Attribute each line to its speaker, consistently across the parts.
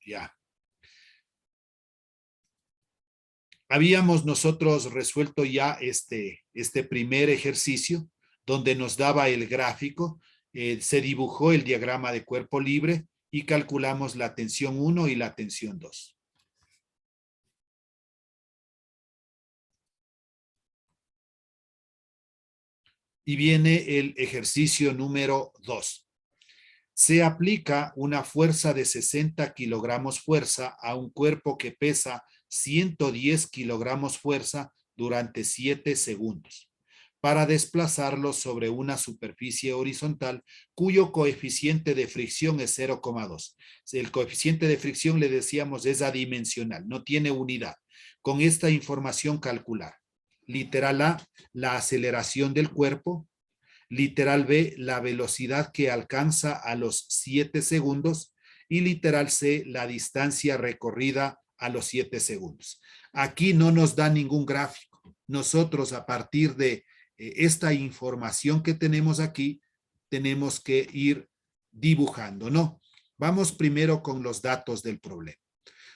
Speaker 1: Ya. Habíamos nosotros resuelto ya este primer ejercicio donde nos daba el gráfico, se dibujó el diagrama de cuerpo libre y calculamos la tensión 1 y la tensión 2. Y viene el ejercicio número 2. Se aplica una fuerza de 60 kilogramos fuerza a un cuerpo que pesa 110 kilogramos fuerza durante 7 segundos para desplazarlo sobre una superficie horizontal cuyo coeficiente de fricción es 0,2. El coeficiente de fricción, le decíamos, es adimensional, no tiene unidad. Con esta información calcular. Literal A, la aceleración del cuerpo. Literal B, la velocidad que alcanza a los 7 segundos. Y literal C, la distancia recorrida a los 7 segundos. Aquí no nos da ningún gráfico. Nosotros, a partir de esta información que tenemos aquí, tenemos que ir dibujando, ¿no? Vamos primero con los datos del problema.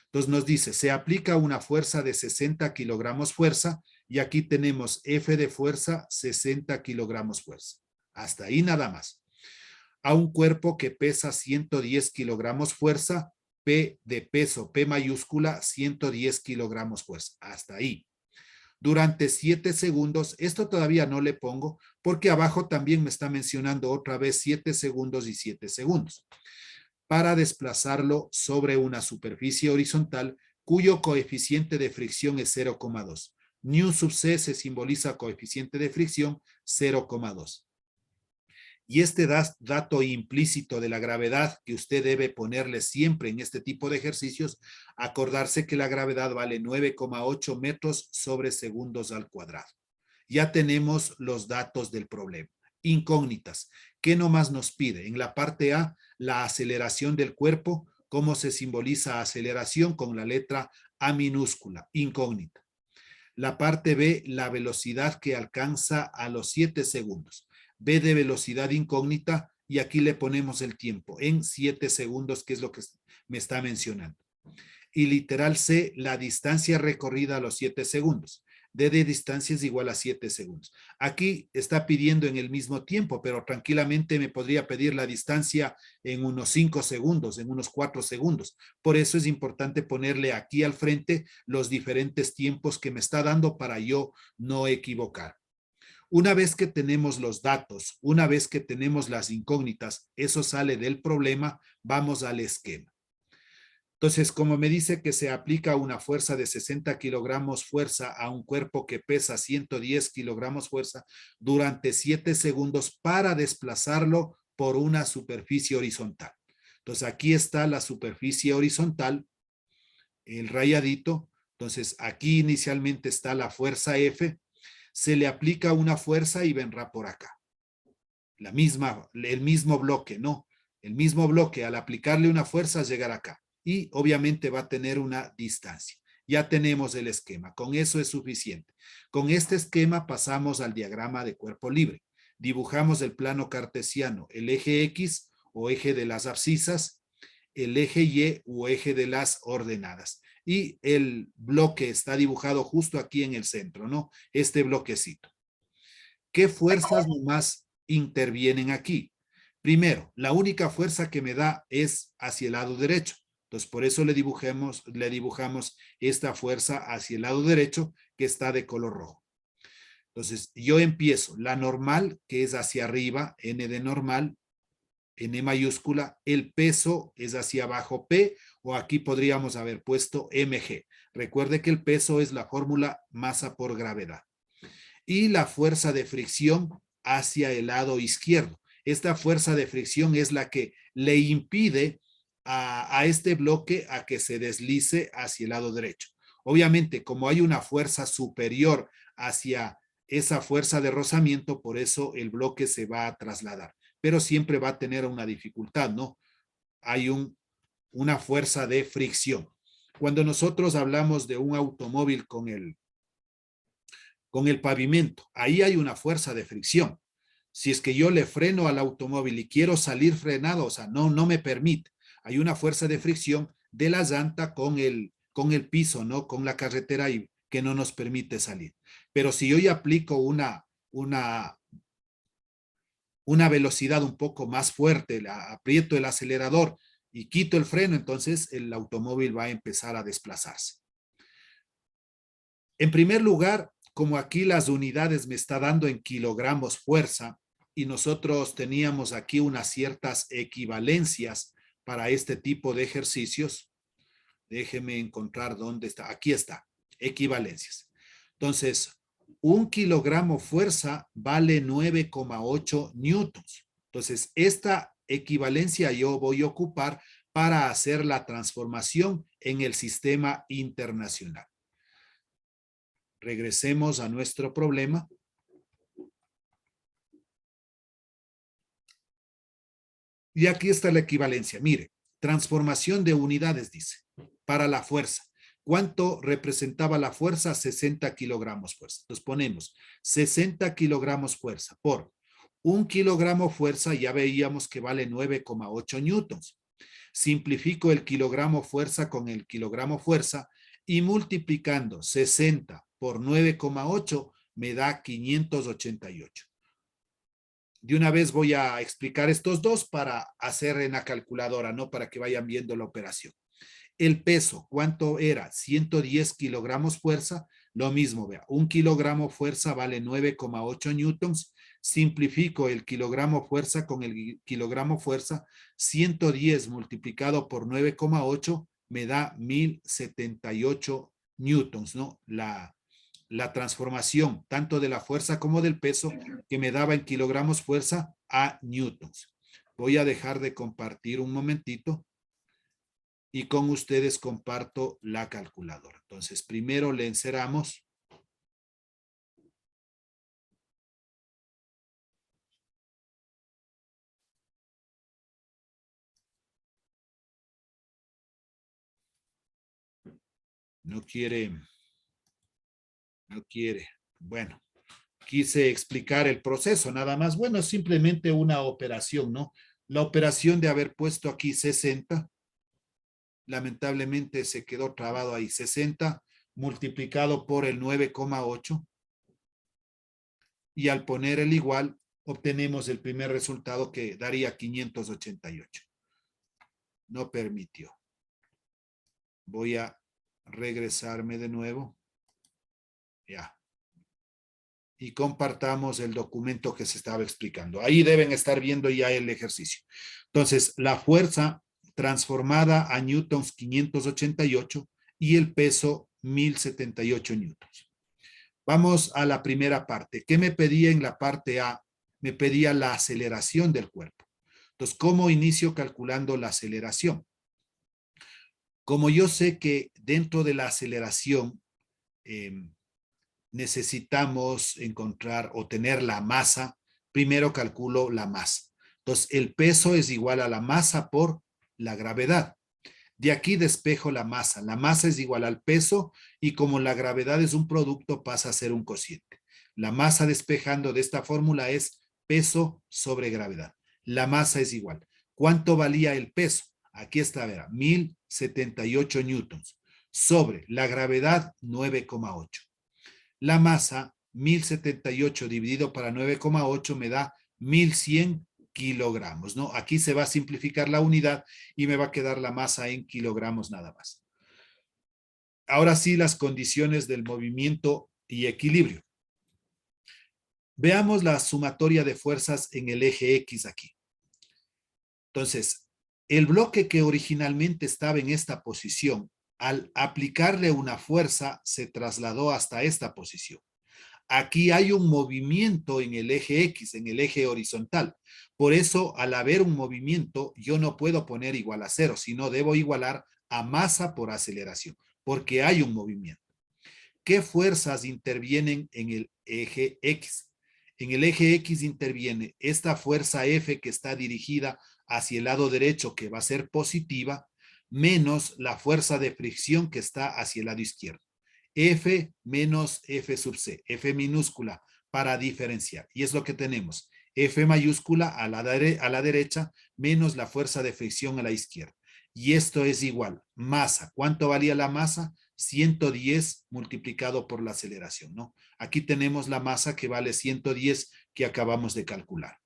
Speaker 1: Entonces nos dice, se aplica una fuerza de 60 kilogramos fuerza y aquí tenemos F de fuerza, 60 kilogramos fuerza. Hasta ahí nada más. A un cuerpo que pesa 110 kilogramos fuerza, P de peso, P mayúscula, 110 kilogramos fuerza. Hasta ahí. Durante 7 segundos, esto todavía no le pongo porque abajo también me está mencionando otra vez 7 segundos y 7 segundos. Para desplazarlo sobre una superficie horizontal cuyo coeficiente de fricción es 0,2. Nu sub C se simboliza coeficiente de fricción 0,2. Y este dato implícito de la gravedad que usted debe ponerle siempre en este tipo de ejercicios, acordarse que la gravedad vale 9,8 metros sobre segundos al cuadrado. Ya tenemos los datos del problema. Incógnitas. ¿Qué nomás nos pide? En la parte A, la aceleración del cuerpo. ¿Cómo se simboliza aceleración? Con la letra A minúscula, incógnita. La parte B, la velocidad que alcanza a los 7 segundos. B de velocidad incógnita y aquí le ponemos el tiempo en 7 segundos, que es lo que me está mencionando. Y literal C, la distancia recorrida a los 7 segundos. D de distancia es igual a 7 segundos. Aquí está pidiendo en el mismo tiempo, pero tranquilamente me podría pedir la distancia en unos 5 segundos, en unos 4 segundos. Por eso es importante ponerle aquí al frente los diferentes tiempos que me está dando para yo no equivocar. Una vez que tenemos los datos, una vez que tenemos las incógnitas, eso sale del problema, vamos al esquema. Entonces, como me dice que se aplica una fuerza de 60 kilogramos fuerza a un cuerpo que pesa 110 kilogramos fuerza durante 7 segundos para desplazarlo por una superficie horizontal. Entonces, aquí está la superficie horizontal, el rayadito. Entonces, aquí inicialmente está la fuerza F. Se le aplica una fuerza y vendrá por acá. El mismo bloque, ¿no? El mismo bloque, al aplicarle una fuerza, llegará acá. Y obviamente va a tener una distancia. Ya tenemos el esquema. Con eso es suficiente. Con este esquema pasamos al diagrama de cuerpo libre. Dibujamos el plano cartesiano, el eje X o eje de las abscisas, el eje Y o eje de las ordenadas. Y el bloque está dibujado justo aquí en el centro, ¿no? Este bloquecito. ¿Qué fuerzas nomás intervienen aquí? Primero, la única fuerza que me da es hacia el lado derecho. Entonces, por eso le dibujamos esta fuerza hacia el lado derecho que está de color rojo. Entonces, yo empiezo la normal, que es hacia arriba, N de normal, N mayúscula, el peso es hacia abajo P, o aquí podríamos haber puesto mg. Recuerde que el peso es la fórmula masa por gravedad. Y la fuerza de fricción hacia el lado izquierdo. Esta fuerza de fricción es la que le impide a este bloque a que se deslice hacia el lado derecho. Obviamente, como hay una fuerza superior hacia esa fuerza de rozamiento, por eso el bloque se va a trasladar. Pero siempre va a tener una dificultad, ¿no? Hay una fuerza de fricción. Cuando nosotros hablamos de un automóvil con el pavimento, ahí hay una fuerza de fricción. Si es que yo le freno al automóvil y quiero salir frenado, o sea, no me permite. Hay una fuerza de fricción de la llanta con el piso, ¿no? Con la carretera y que no nos permite salir. Pero si yo ya aplico una velocidad un poco más fuerte, aprieto el acelerador y quito el freno, entonces el automóvil va a empezar a desplazarse. En primer lugar, como aquí las unidades me está dando en kilogramos fuerza y nosotros teníamos aquí unas ciertas equivalencias para este tipo de ejercicios, déjeme encontrar dónde está. Aquí está, equivalencias. Entonces, un kilogramo fuerza vale 9,8 newtons. Entonces, esta equivalencia yo voy a ocupar para hacer la transformación en el sistema internacional. Regresemos a nuestro problema. Y aquí está la equivalencia. Mire, transformación de unidades, dice, para la fuerza. ¿Cuánto representaba la fuerza? 60 kilogramos fuerza. Entonces ponemos 60 kilogramos fuerza por un kilogramo fuerza, ya veíamos que vale 9,8 newtons. Simplifico el kilogramo fuerza con el kilogramo fuerza y multiplicando 60 por 9,8 me da 588. De una vez voy a explicar estos dos para hacer en la calculadora, no para que vayan viendo la operación. El peso, ¿cuánto era? 110 kilogramos fuerza, lo mismo, vea, un kilogramo fuerza vale 9,8 newtons, simplifico el kilogramo fuerza con el kilogramo fuerza, 110 multiplicado por 9,8 me da 1078 newtons, ¿no? La transformación tanto de la fuerza como del peso que me daba en kilogramos fuerza a newtons. Voy a dejar de compartir un momentito y con ustedes comparto la calculadora. Entonces, primero le encerramos. No quiere. Bueno, quise explicar el proceso, nada más. Bueno, es simplemente una operación, ¿no? La operación de haber puesto aquí 60, lamentablemente se quedó trabado ahí, 60 multiplicado por el 9,8 y al poner el igual obtenemos el primer resultado que daría 588. No permitió. Voy a regresarme de nuevo. Ya. Y compartamos el documento que se estaba explicando. Ahí deben estar viendo ya el ejercicio. Entonces, la fuerza transformada a newtons 588 y el peso 1078 newtons. Vamos a la primera parte. ¿Qué me pedía en la parte A? Me pedía la aceleración del cuerpo. Entonces, ¿cómo inicio calculando la aceleración? Como yo sé que dentro de la aceleración necesitamos encontrar o tener la masa, primero calculo la masa. Entonces, el peso es igual a la masa por la gravedad. De aquí despejo la masa. La masa es igual al peso y como la gravedad es un producto, pasa a ser un cociente. La masa despejando de esta fórmula es peso sobre gravedad. La masa es igual. ¿Cuánto valía el peso? Aquí está, verá, 1078 newtons sobre la gravedad 9,8. La masa 1078 dividido para 9,8 me da 1100 kilogramos, ¿no? Aquí se va a simplificar la unidad y me va a quedar la masa en kilogramos nada más. Ahora sí, las condiciones del movimiento y equilibrio. Veamos la sumatoria de fuerzas en el eje X aquí. Entonces, el bloque que originalmente estaba en esta posición, al aplicarle una fuerza, se trasladó hasta esta posición. Aquí hay un movimiento en el eje X, en el eje horizontal. Por eso, al haber un movimiento, yo no puedo poner igual a 0, sino debo igualar a masa por aceleración, porque hay un movimiento. ¿Qué fuerzas intervienen en el eje X? En el eje X interviene esta fuerza F que está dirigida hacia el lado derecho, que va a ser positiva, menos la fuerza de fricción que está hacia el lado izquierdo. F menos F sub C, F minúscula, para diferenciar. Y es lo que tenemos. F mayúscula a la derecha menos la fuerza de fricción a la izquierda. Y esto es igual, masa. ¿Cuánto valía la masa? 110 multiplicado por la aceleración, ¿no? Aquí tenemos la masa que vale 110 que acabamos de calcular.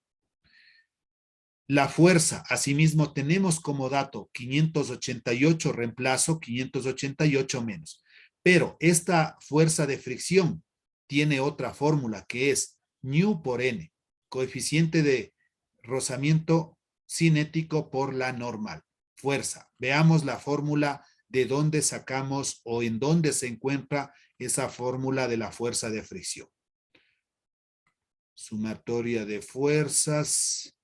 Speaker 1: La fuerza, asimismo, tenemos como dato 588, reemplazo 588 menos. Pero esta fuerza de fricción tiene otra fórmula que es nu por n, coeficiente de rozamiento cinético por la normal. Fuerza. Veamos la fórmula de dónde sacamos o en dónde se encuentra esa fórmula de la fuerza de fricción. Sumatoria de fuerzas.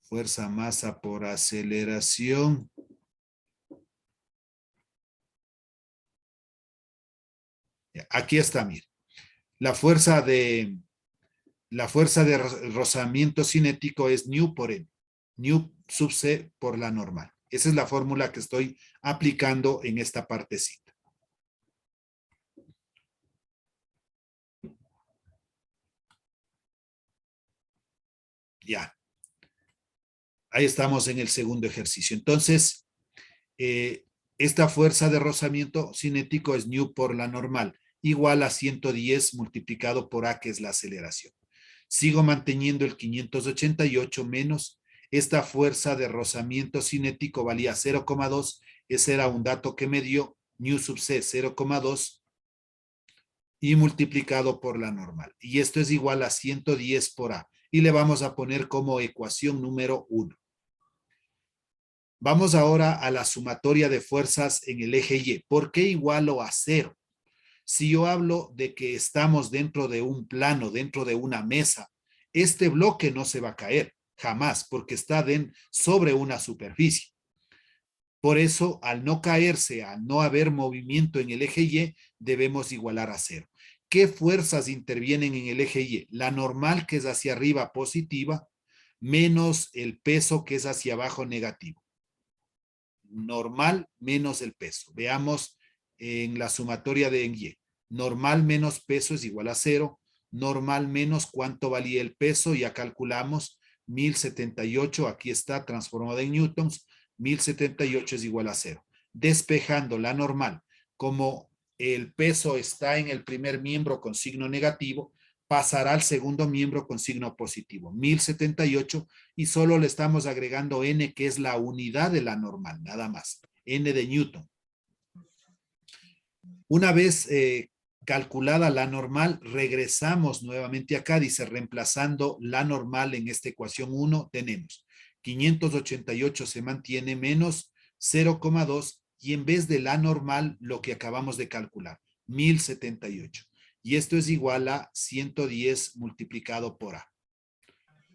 Speaker 1: Fuerza masa por aceleración. Aquí está, mire. La fuerza de rozamiento cinético es nu por n. Nu sub c por la normal. Esa es la fórmula que estoy aplicando en esta partecita. Ya. Ahí estamos en el segundo ejercicio. Entonces, esta fuerza de rozamiento cinético es nu por la normal, igual a 110 multiplicado por A, que es la aceleración. Sigo manteniendo el 588 menos esta fuerza de rozamiento cinético valía 0,2. Ese era un dato que me dio nu sub c 0,2 y multiplicado por la normal. Y esto es igual a 110 por A. Y le vamos a poner como ecuación número 1. Vamos ahora a la sumatoria de fuerzas en el eje Y. ¿Por qué igualo a 0? Si yo hablo de que estamos dentro de un plano, dentro de una mesa, este bloque no se va a caer, jamás, porque está sobre una superficie. Por eso, al no caerse, al no haber movimiento en el eje Y, debemos igualar a 0. ¿Qué fuerzas intervienen en el eje Y? La normal, que es hacia arriba, positiva, menos el peso, que es hacia abajo, negativo. Normal menos el peso. Veamos en la sumatoria de Y. Normal menos peso es igual a 0. Normal menos cuánto valía el peso, ya calculamos, 1078, aquí está transformada en newtons, 1078 es igual a 0. Despejando la normal, como el peso está en el primer miembro con signo negativo, pasará al segundo miembro con signo positivo, 1078, y solo le estamos agregando n, que es la unidad de la normal, nada más, n de Newton. Una vez calculada la normal, regresamos nuevamente acá, dice, reemplazando la normal en esta ecuación 1, tenemos 588 se mantiene menos 0,2, y en vez de la normal, lo que acabamos de calcular, 1078. Y esto es igual a 110 multiplicado por A.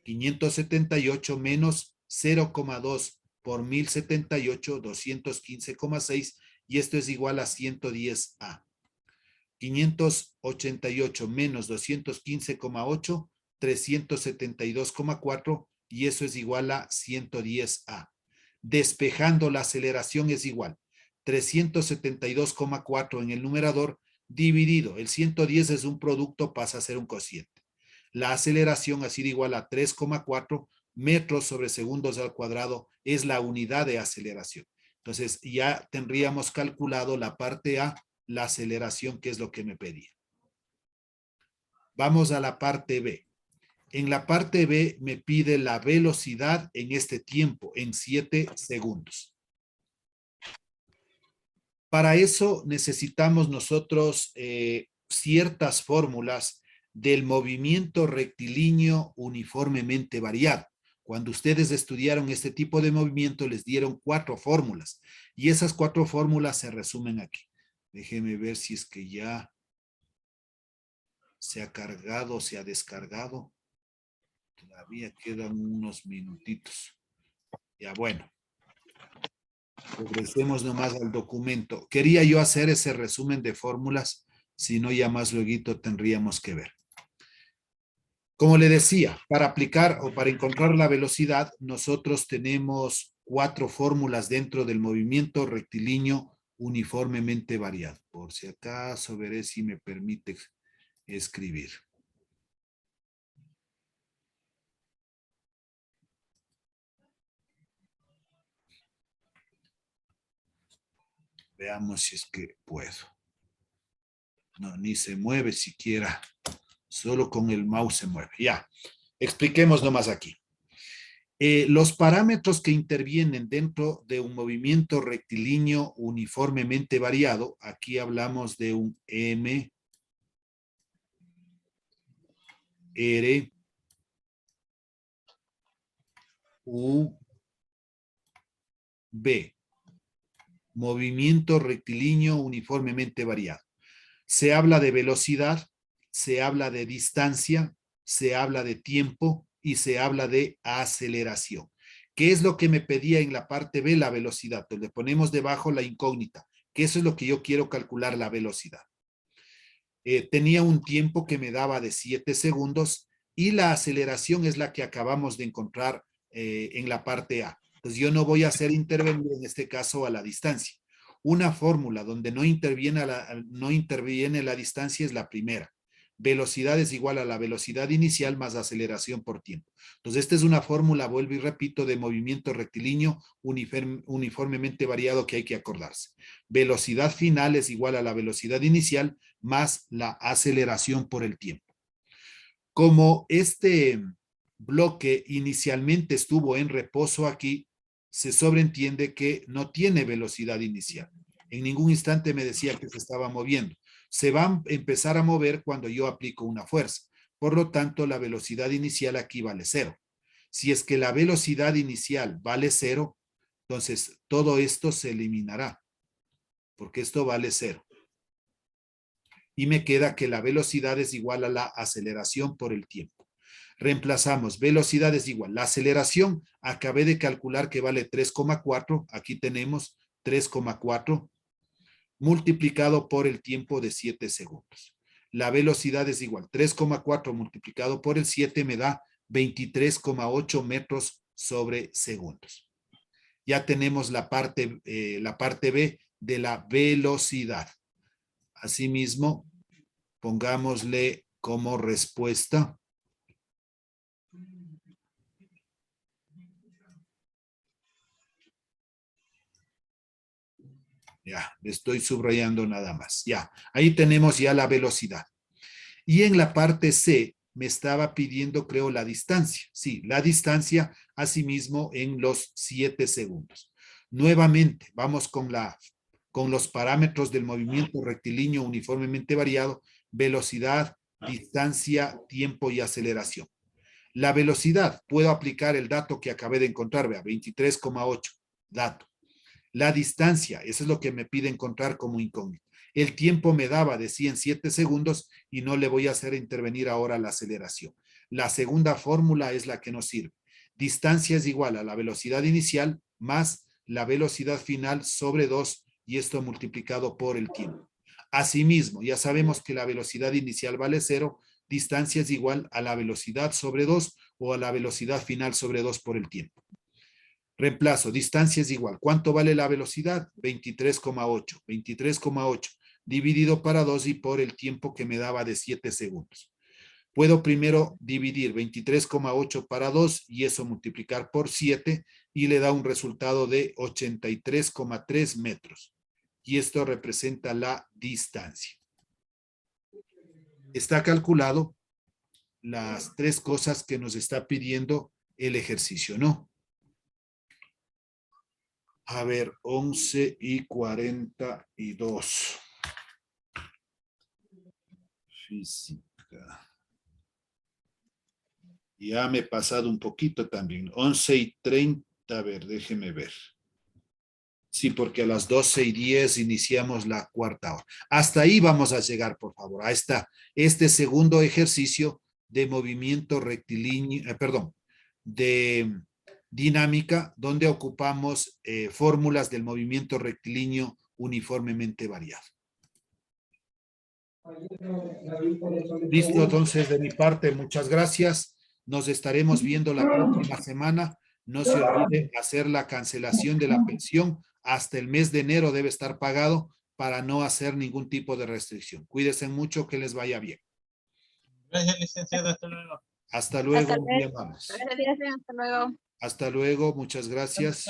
Speaker 1: 578 menos 0,2 por 1078, 215,6, y esto es igual a 110A. 588 menos 215,8, 372,4, y eso es igual a 110A. Despejando la aceleración es igual 372,4 en el numerador dividido. El 110 es un producto, pasa a ser un cociente. La aceleración ha sido igual a 3,4 metros sobre segundos al cuadrado, es la unidad de aceleración. Entonces ya tendríamos calculado la parte A, la aceleración, que es lo que me pedía. Vamos a la parte B. En la parte B me pide la velocidad en este tiempo, en 7 segundos. Para eso necesitamos nosotros ciertas fórmulas del movimiento rectilíneo uniformemente variado. Cuando ustedes estudiaron este tipo de movimiento, les dieron 4 fórmulas, y esas 4 fórmulas se resumen aquí. Déjenme ver si es que ya se ha cargado, se ha descargado. Todavía quedan unos minutitos. Ya, bueno. Regresemos nomás al documento. Quería yo hacer ese resumen de fórmulas, si no ya más luego tendríamos que ver. Como le decía, para aplicar o para encontrar la velocidad, nosotros tenemos 4 fórmulas dentro del movimiento rectilíneo uniformemente variado. Por si acaso, veré si me permite escribir. Veamos si es que puedo. No, ni se mueve siquiera. Solo con el mouse se mueve. Ya, expliquemos nomás aquí. Los parámetros que intervienen dentro de un movimiento rectilíneo uniformemente variado, aquí hablamos de un M, R, U, B. Movimiento rectilíneo uniformemente variado. Se habla de velocidad, se habla de distancia, se habla de tiempo y se habla de aceleración. ¿Qué es lo que me pedía en la parte B? La velocidad. Entonces le ponemos debajo la incógnita, que eso es lo que yo quiero calcular, la velocidad. Tenía un tiempo que me daba de 7 segundos y la aceleración es la que acabamos de encontrar en la parte A. Entonces yo no voy a hacer intervenir en este caso a la distancia. Una fórmula donde no interviene la distancia es la primera. Velocidad es igual a la velocidad inicial más aceleración por tiempo. Entonces esta es una fórmula, vuelvo y repito, de movimiento rectilíneo uniformemente variado que hay que acordarse. Velocidad final es igual a la velocidad inicial más la aceleración por el tiempo. Como este bloque inicialmente estuvo en reposo aquí, se sobreentiende que no tiene velocidad inicial. En ningún instante me decía que se estaba moviendo. Se va a empezar a mover cuando yo aplico una fuerza. Por lo tanto, la velocidad inicial aquí vale 0. Si es que la velocidad inicial vale 0, entonces todo esto se eliminará, porque esto vale 0. Y me queda que la velocidad es igual a la aceleración por el tiempo. Reemplazamos, velocidad es igual. La aceleración, acabé de calcular que vale 3,4, aquí tenemos 3,4, multiplicado por el tiempo de 7 segundos. La velocidad es igual, 3,4 multiplicado por el 7 me da 23,8 metros sobre segundos. Ya tenemos la parte B de la velocidad. Asimismo, pongámosle como respuesta. Ya, estoy subrayando nada más. Ya, ahí tenemos ya la velocidad. Y en la parte C me estaba pidiendo, creo, la distancia. Sí, la distancia, asimismo, en los 7 segundos. Nuevamente, vamos con los parámetros del movimiento rectilíneo uniformemente variado, velocidad, distancia, tiempo y aceleración. La velocidad, puedo aplicar el dato que acabé de encontrar, vea, 23,8, dato. La distancia, eso es lo que me pide encontrar como incógnito. El tiempo me daba de 107 segundos y no le voy a hacer intervenir ahora la aceleración. La segunda fórmula es la que nos sirve. Distancia es igual a la velocidad inicial más la velocidad final sobre 2 y esto multiplicado por el tiempo. Asimismo, ya sabemos que la velocidad inicial vale 0, distancia es igual a la velocidad sobre 2 o a la velocidad final sobre 2 por el tiempo. Reemplazo, distancia es igual. ¿Cuánto vale la velocidad? 23,8. 23,8 dividido para 2 y por el tiempo que me daba de 7 segundos. Puedo primero dividir 23,8 para 2 y eso multiplicar por 7 y le da un resultado de 83,3 metros. Y esto representa la distancia. Está calculado las 3 cosas que nos está pidiendo el ejercicio, ¿no? A ver, 11:42. Física. Ya me he pasado un poquito también. 11:30, a ver, déjeme ver. Sí, porque a las 12:10 iniciamos la cuarta hora. Hasta ahí vamos a llegar, por favor. Ahí está. Este segundo ejercicio de movimiento rectilíneo, de dinámica, donde ocupamos fórmulas del movimiento rectilíneo uniformemente variado. Listo, entonces de mi parte, muchas gracias. Nos estaremos viendo la próxima semana. No se olvide hacer la cancelación de la pensión. Hasta el mes de enero debe estar pagado para no hacer ningún tipo de restricción. Cuídense mucho, que les vaya bien.
Speaker 2: Gracias, licenciado. Hasta luego.
Speaker 1: Hasta luego, muy amables.
Speaker 3: Gracias, hasta luego.
Speaker 1: Hasta luego, muchas gracias.